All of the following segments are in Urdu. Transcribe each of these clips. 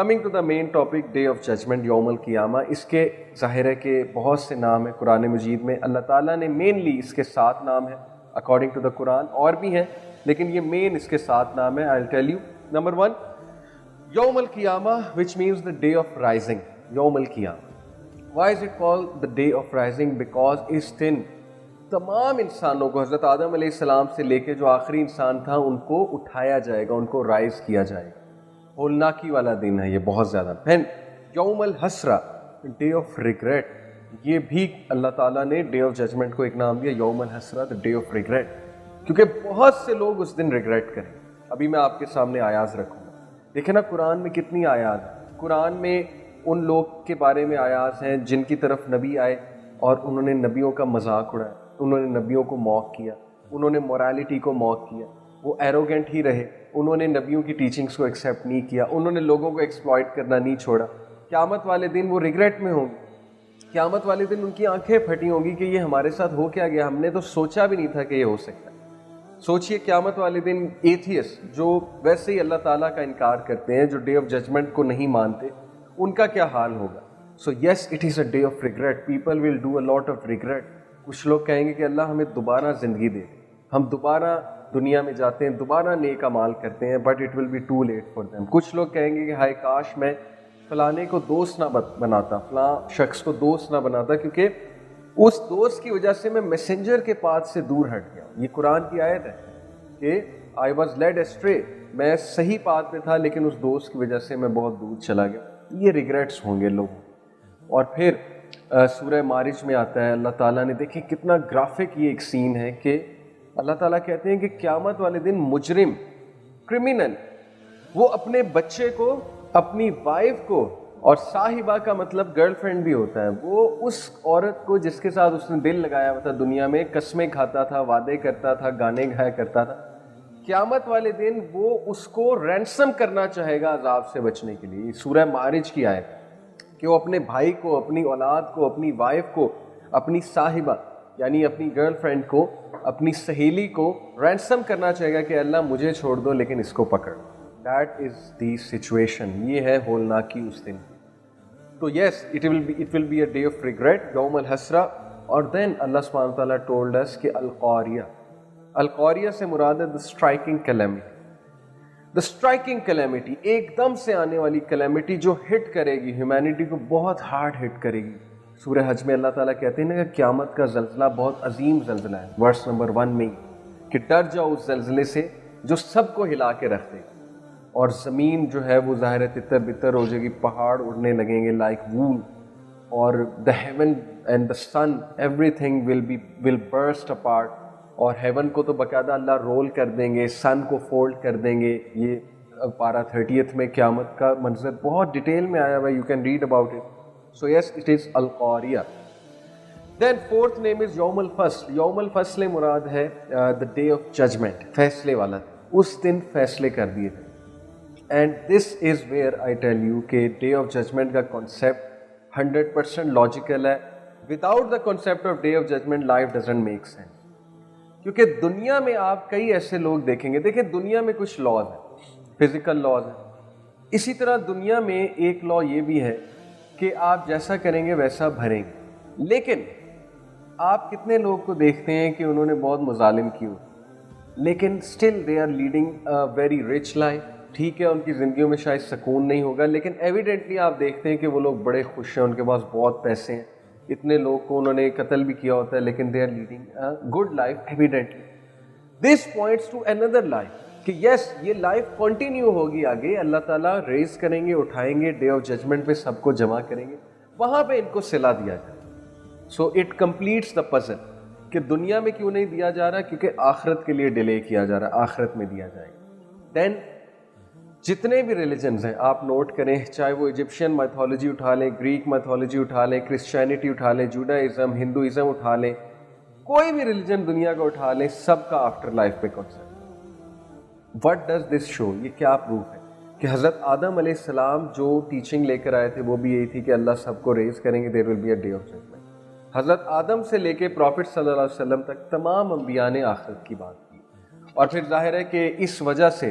Coming to the main topic day of judgement, یوم القیامہ. اس کے ظاہر ہے کہ بہت سے نام ہیں قرآن مجید میں. اللہ تعالیٰ نے مینلی اس کے 7 نام ہیں اکارڈنگ ٹو دا قرآن، اور بھی ہیں لیکن یہ مین اس کے 7 نام ہیں. آئی ول ٹیل یو. نمبر 1 یوم القیامہ which means the day of rising. یوم القیامہ. Why is it called the day of rising? Because اس دن تمام انسانوں کو حضرت آدم علیہ السلام سے لے کے جو آخری انسان تھا ان کو اٹھایا جائے گا، ان کو رائز کیا جائے گا. ہولناکی والا دن ہے یہ بہت زیادہ. پھر یوم الحسرہ، ڈے آف ریگریٹ. یہ بھی اللہ تعالیٰ نے ڈے آف ججمنٹ کو ایک نام دیا، یوم الحسرہ دا ڈے آف ریگریٹ، کیونکہ بہت سے لوگ اس دن ریگریٹ کریں. ابھی میں آپ کے سامنے آیات رکھوں گا. دیکھیں نا قرآن میں کتنی آیات ہیں. قرآن میں ان لوگ کے بارے میں آیات ہیں جن کی طرف نبی آئے اور انہوں نے نبیوں کا مذاق اڑایا، انہوں نے نبیوں کو موک کیا، انہوں نے مورالٹی کو موک کیا، وہ ایروگنٹ ہی رہے، انہوں نے نبیوں کی ٹیچنگز کو ایکسیپٹ نہیں کیا، انہوں نے لوگوں کو ایکسپلائٹ کرنا نہیں چھوڑا. قیامت والے دن وہ ریگریٹ میں ہوں گے. قیامت والے دن ان کی آنکھیں پھٹی ہوں گی کہ یہ ہمارے ساتھ ہو کیا گیا، ہم نے تو سوچا بھی نہیں تھا کہ یہ ہو سکتا ہے. سوچئے قیامت والے دن ایتھیسٹ جو ویسے ہی اللہ تعالیٰ کا انکار کرتے ہیں، جو ڈے آف ججمنٹ کو نہیں مانتے، ان کا کیا حال ہوگا. So yes it is a day of regret. People will do a lot of regret. کچھ لوگ کہیں گے کہ اللہ ہمیں دوبارہ زندگی دے، ہم دوبارہ دنیا میں جاتے ہیں، دوبارہ نیک اعمال کرتے ہیں، but it will be too late for them. کچھ لوگ کہیں گے کہ ہائے کاش میں فلانے کو دوست نہ بناتا، فلاں شخص کو دوست نہ بناتا، کیونکہ اس دوست کی وجہ سے میں میسنجر کے پاتھ سے دور ہٹ گیا. یہ قرآن کی آیت ہے کہ آئی واز لیڈ اسٹرے، میں صحیح پاتھ پہ تھا لیکن اس دوست کی وجہ سے میں بہت دور چلا گیا. یہ ریگریٹس ہوں گے لوگوں. اور پھر سورہ معارج میں آتا ہے، اللہ تعالیٰ نے دیکھیں کتنا گرافک یہ ایک سین ہے کہ اللہ تعالیٰ کہتے ہیں کہ قیامت والے دن مجرم، کرمینل، وہ اپنے بچے کو، اپنی وائف کو، اور صاحبہ کا مطلب گرل فرینڈ بھی ہوتا ہے، وہ اس عورت کو جس کے ساتھ اس نے دل لگایا ہوا تھا دنیا میں، قسمیں کھاتا تھا، وعدے کرتا تھا، گانے گایا کرتا تھا، قیامت والے دن وہ اس کو رینسم کرنا چاہے گا عذاب سے بچنے کے لیے. سورہ معارج کی آیت کہ وہ اپنے بھائی کو، اپنی اولاد کو، اپنی وائف کو، اپنی صاحبہ یعنی اپنی گرل فرینڈ کو، اپنی سہیلی کو رینسم کرنا چاہے گا کہ اللہ مجھے چھوڑ دو لیکن اس کو پکڑ. That is the situation. یہ ہے ہولناکی اس دن. تو yes it will be a day of regret, یوم الحسرہ. اور دین اللہ سبحانہ تعالیٰ ٹولڈ اس کہ القاریہ. القاریہ سے مراد ہے the striking calamity. The striking calamity، ایک دم سے آنے والی کلیمٹی جو ہٹ کرے گی ہیومینٹی کو، بہت ہارڈ ہٹ کرے گی. سورہ حج میں اللہ تعالیٰ کہتے ہیں نا کہ قیامت کا زلزلہ بہت عظیم زلزلہ ہے. ورس نمبر 1 میں کہ ڈر جاؤ اس زلزلے سے جو سب کو ہلا کے رکھ دے. اور زمین جو ہے وہ ظاہر تتر بتر ہو جائے گی، پہاڑ اڑنے لگیں گے لائک وول، اور the heaven and the sun everything will burst apart. اور ہیون کو تو باقاعدہ اللہ رول کر دیں گے، سن کو فولڈ کر دیں گے. یہ پارہ 30 میں قیامت کا منظر بہت ڈیٹیل میں آیا ہوا ہے، you can read about it. So yes it is القاریہ. دین 4th نیم از یوم الفصل. یوم الفصل مراد ہے دا ڈے آف ججمنٹ، فیصلے والا. اس دن فیصلے کر دیے تھے. And this is where I tell you کہ ڈے آف ججمنٹ کا کانسیپٹ 100% لاجیکل ہے. Without the concept of day of judgement life doesn't make sense. کیونکہ دنیا میں آپ کئی ایسے لوگ دیکھیں گے، دیکھیں دنیا میں کچھ لاز ہیں، فزیکل لاز ہیں. اسی طرح دنیا میں ایک لا یہ بھی ہے کہ آپ جیسا کریں گے ویسا بھریں گے. لیکن آپ کتنے لوگ کو دیکھتے ہیں کہ انہوں نے بہت مظالم کی ہو لیکن still they are leading a very rich life. ٹھیک ہے ان کی زندگیوں میں شاید سکون نہیں ہوگا لیکن ایویڈنٹلی آپ دیکھتے ہیں کہ وہ لوگ بڑے خوش ہیں، ان کے پاس بہت پیسے ہیں، اتنے لوگ کو انہوں نے قتل بھی کیا ہوتا ہے لیکن they are leading a good life evidently. This points to another life کہ یس یہ لائف کنٹینیو ہوگی آگے. اللہ تعالیٰ ریز کریں گے، اٹھائیں گے، ڈے آف ججمنٹ پہ سب کو جمع کریں گے، وہاں پہ ان کو صلہ دیا جائے. So it completes the puzzle کہ دنیا میں کیوں نہیں دیا جا رہا، کیونکہ آخرت کے لیے ڈیلے کیا جا رہا، آخرت میں دیا جائے گا. دین جتنے بھی ریلیجنز ہیں آپ نوٹ کریں، چاہے وہ ایجپشین میتھولوجی اٹھا لیں، گریک میتھولوجی اٹھا لیں، کرسچینٹی اٹھا لیں، جوڈائزم، ہندوازم اٹھا لیں، کوئی بھی ریلیجن دنیا کا اٹھا لیں، سب کا آفٹر لائف پہ کانسیپٹ. وٹ ڈز دس شو؟ یہ کیا پروف ہے کہ حضرت آدم علیہ السلام جو ٹیچنگ لے کر آئے تھے وہ بھی یہی تھی کہ اللہ سب کو ریز کریں گے، there will be a day of judgment. حضرت آدم سے لے کے پروفٹ صلی اللہ علیہ وسلم تک تمام انبیاء نے آخرت کی بات کی. اور پھر ظاہر ہے کہ اس وجہ سے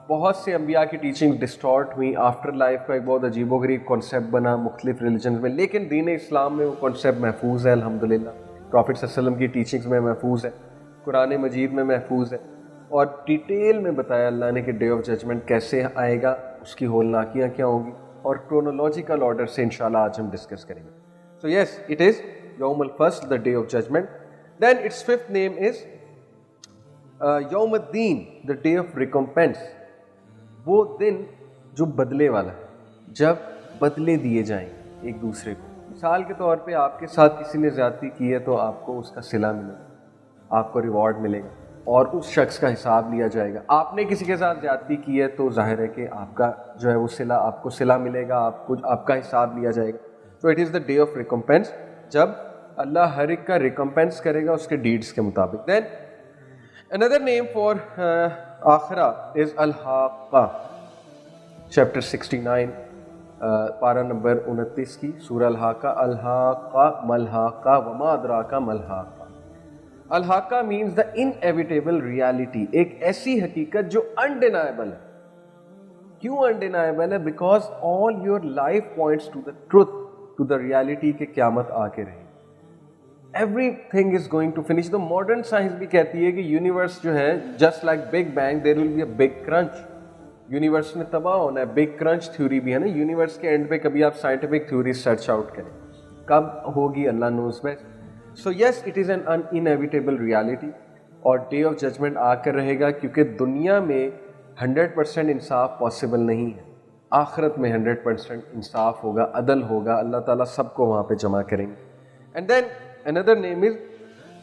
بہت سے انبیاء کی ٹیچنگ ڈسٹارٹ ہوئیں, آفٹر لائف کا ایک بہت عجیب و غریب کانسیپٹ بنا مختلف ریلیجنز میں, لیکن دین اسلام میں وہ کانسیپٹ محفوظ ہے الحمدللہ, پروفٹ صلی اللہ علیہ وسلم کی ٹیچنگز میں محفوظ ہے, قرآن مجید میں محفوظ ہے, اور ڈیٹیل میں بتایا اللہ نے کہ ڈے آف ججمنٹ کیسے آئے گا, اس کی ہولناکیاں کیا ہوں گی, اور کرونولوجیکل آرڈر سے انشاءاللہ آج ہم ڈسکس کریں گے. سو یس, اٹ از یوم الفصل, the day of judgment. Then it's fifth name is یوم الدین, دا ڈے آف ریکمپینس, وہ دن جو بدلے والا ہے, جب بدلے دیے جائیں ایک دوسرے کو. مثال کے طور پہ آپ کے ساتھ کسی نے زیادتی کی ہے تو آپ کو اس کا صلہ ملے گا, آپ کو ریوارڈ ملے گا, اور اس شخص کا حساب لیا جائے گا. آپ نے کسی کے ساتھ زیادتی کی ہے تو ظاہر ہے کہ آپ کا جو ہے وہ صلہ, آپ کو صلہ ملے گا, آپ کا حساب لیا جائے گا. تو it is the day of recompense, جب اللہ ہر ایک کا ریکمپینس کرے گا اس کے ڈیڈس کے مطابق. دین another name for آخرہ is الحاقہ, چیپٹر 69 پارہ نمبر 29 کی سورہ الحاقہ. الحاقہ ملحاقہ وما ادراک ملحاقہ. الحاقہ means the inevitable reality, ایک ایسی حقیقت جو undeniable ہے. کیوں undeniable ہے؟ because all your life points to the truth, to the reality کہ قیامت آ کے رہے. Everything is going to finish. The modern science بھی کہتی ہے کہ یونیورس جو ہے just like big bang there will be a big crunch. Universe نے تباہ ہونا ہے. بگ کرنچ تھیوری بھی ہے نا, یونیورس کے اینڈ پہ کبھی آپ سائنٹیفک تھیوری سرچ آؤٹ کریں, کب ہوگی Allah knows best. So yes, it is an inevitable reality, اور ڈے آف ججمنٹ آ کر رہے گا, کیونکہ دنیا میں 100% انصاف پاسبل نہیں ہے, آخرت میں 100% انصاف ہوگا, عدل ہوگا, اللہ تعالیٰ سب کو وہاں پہ جمع کریں گے. And then another name is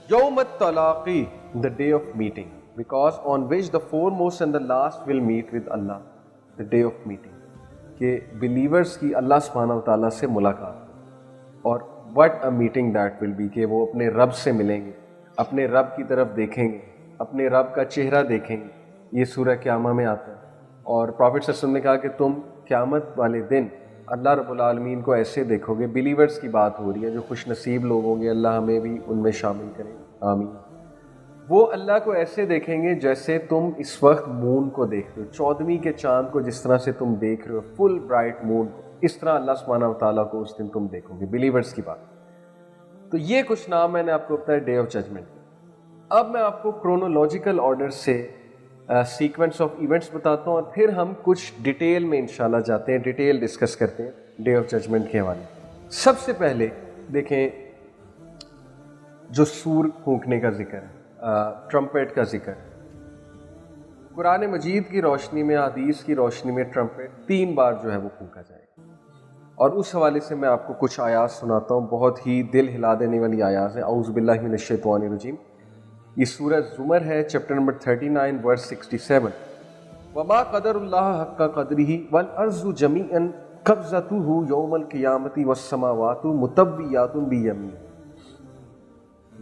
یوم التلاقی, the day of meeting, because on which the foremost and the last will meet with Allah, the day of meeting, کہ believers کی اللہ سبحانہ و تعالیٰ سے ملاقات. اور what a meeting that will be, کہ وہ اپنے رب سے ملیں گے, اپنے رب کی طرف دیکھیں گے, اپنے رب کا چہرہ دیکھیں گے. یہ سورہ قیامہ میں آتا ہے, اور پروفٹ صلی اللہ علیہ وسلم نے کہا کہ تم قیامت والے دن اللہ رب العالمین کو ایسے دیکھو گے. بلیورز کی بات ہو رہی ہے, جو خوش نصیب لوگ ہوں گے, اللہ ہمیں بھی ان میں شامل کریں, آمین. وہ اللہ کو ایسے دیکھیں گے جیسے تم اس وقت مون کو دیکھتے ہو, 14ویں کے چاند کو جس طرح سے تم دیکھ رہے ہو, فل برائٹ مون کو, اس طرح اللہ سبحانہ و تعالیٰ کو اس دن تم دیکھو گے. بلیورز کی بات. تو یہ کچھ نام میں نے آپ کو بتایا ڈے آف ججمنٹ. اب میں آپ کو کرونولوجیکل آرڈر سے سیکوینس آف ایونٹس بتاتا ہوں, اور پھر ہم کچھ ڈیٹیل میں انشاءاللہ جاتے ہیں, ڈیٹیل ڈسکس کرتے ہیں ڈے آف ججمنٹ کے حوالے. سب سے پہلے دیکھیں جو سور پھونکنے کا ذکر ہے, ٹرمپٹ کا ذکر ہے. قرآن مجید کی روشنی میں, حدیث کی روشنی میں ٹرمپٹ 3 بار جو ہے وہ پھونکا جائے گا, اور اس حوالے سے میں آپ کو کچھ آیات سناتا ہوں, بہت ہی دل ہلا دینے والی آیات ہیں. اعوذ باللہ من الشیطان الرجیم. یہ سورہ زمر ہے, چیپٹر نمبر 39 ورس 67. وما قدر اللہ حق قدرہ والارض جمیعا قبضتہ یوم القیامۃ والسماوات مطویات بیمینہ.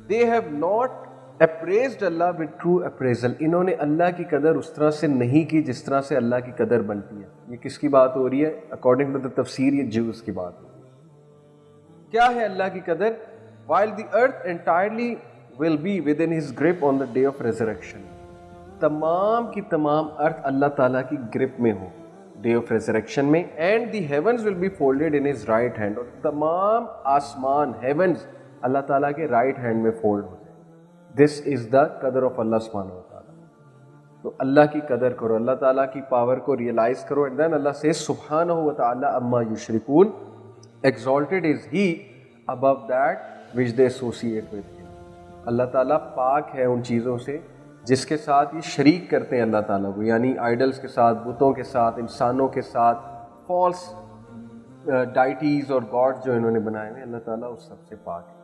They have not appraised Allah with true appraisal. انہوں نے اللہ کی قدر اس طرح سے نہیں کی جس طرح سے اللہ کی قدر بنتی ہے. یہ کس کی بات ہو رہی ہے؟ اکارڈنگ ٹو دا تفسیر یہ جیوز کی بات ہے. کیا ہے اللہ کی قدر؟ while the earth entirely will be within his grip on the day of resurrection. تمام کی تمام ارتھ اللہ تعالیٰ کی گرپ میں ہو ڈے آف ریزریکشن میں. And the heavens will be folded in his right hand, اور تمام آسمان ہیونز اللہ تعالیٰ کے رائٹ ہینڈ میں فولڈ ہو جائے. دس از دا قدر آف اللہ سبحانہ و تعالیٰ. تو اللہ کی قدر کرو, اللہ تعالیٰ کی پاور کو ریئلائز کرو. اینڈ دین اللہ سے سبحانہ و تعالیٰ اما یشرکون, exalted is he above that which they associate with him. Allah تعالیٰ پاک ہے ان چیزوں سے جس کے ساتھ یہ شریک کرتے ہیں اللہ تعالیٰ کو, یعنی آئیڈلز کے ساتھ, بتوں کے ساتھ, انسانوں کے ساتھ, فالس ڈائٹیز اور گاڈ جو انہوں نے بنائے ہوئے, اللہ تعالیٰ اس سب سے پاک ہے.